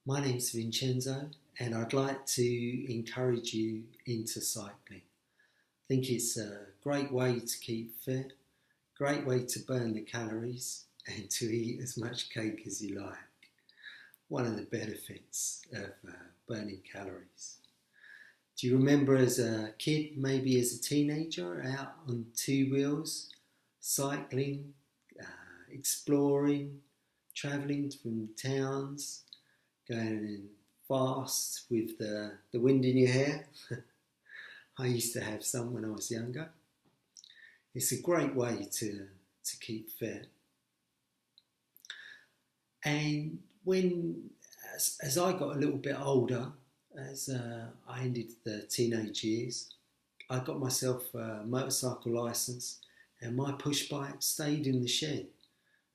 My name's Vincenzo, and I'd like to encourage you into cycling. I think it's a great way to keep fit, great way to burn the calories, and to eat as much cake as you like. One of the benefits of burning calories. Do you remember as a kid, maybe as a teenager, out on two wheels, cycling, exploring, travelling from towns? Going fast with the wind in your hair? I used to have some when I was younger. It's a great way to keep fit. And as I got a little bit older, as I ended the teenage years, I got myself a motorcycle licence and my push bike stayed in the shed.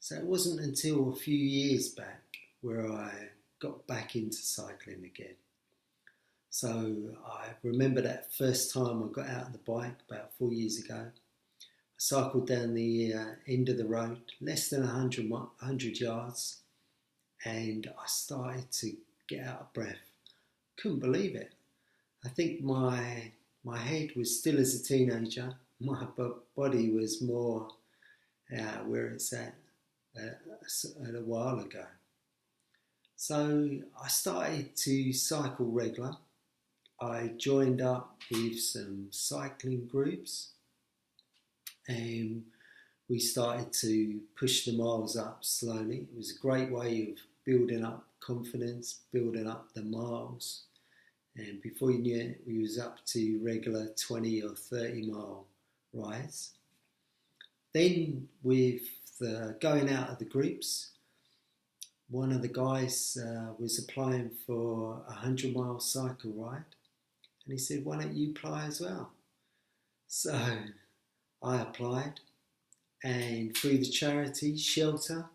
So it wasn't until a few years back where I got back into cycling again. So I remember that first time I got out of the bike about 4 years ago. I cycled down the end of the road, less than 100 yards, and I started to get out of breath. Couldn't believe it. I think my head was still as a teenager. My body was more where it's at a while ago. So I started to cycle regular. I joined up with some cycling groups and we started to push the miles up slowly. It was a great way of building up confidence, building up the miles. And before you knew it, we was up to regular 20 or 30 mile rides. Then with the going out of the groups, one of the guys was applying for a 100-mile cycle ride, and he said, "Why don't you apply as well?" So I applied, and through the charity Shelter,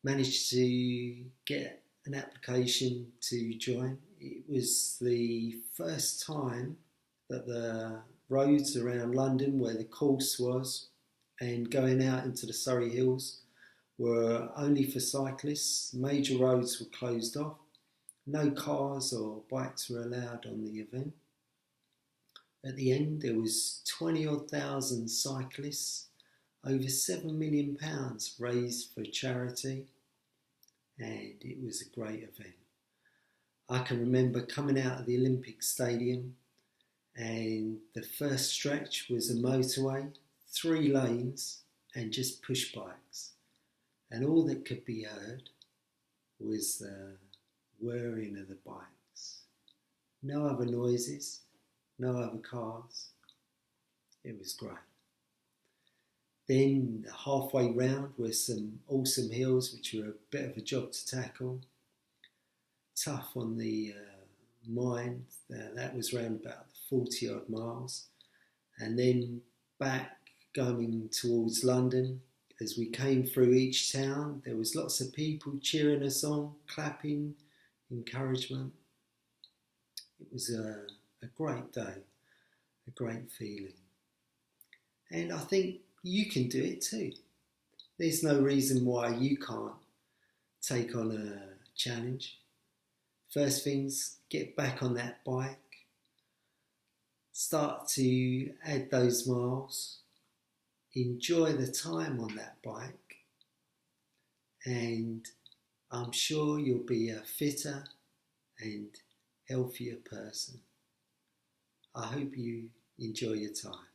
managed to get an application to join. It was the first time that the roads around London, where the course was, and going out into the Surrey Hills, were only for cyclists. Major roads were closed off. No cars or bikes were allowed on the event. At the end, there was 20 odd thousand cyclists, over £7 million raised for charity, and it was a great event. I can remember coming out of the Olympic Stadium, and the first stretch was a motorway, 3 lanes, and just push bikes. And all that could be heard was the whirring of the bikes. No other noises, no other cars. It was great. Then halfway round were some awesome hills, which were a bit of a job to tackle. Tough on the mind. That was round about 40 odd miles. And then back going towards London. As we came through each town, there was lots of people cheering us on, clapping, encouragement. It was a great day, a great feeling. And I think you can do it too. There's no reason why you can't take on a challenge. First things, get back on that bike. Start to add those miles. Enjoy the time on that bike, and I'm sure you'll be a fitter and healthier person. I hope you enjoy your time.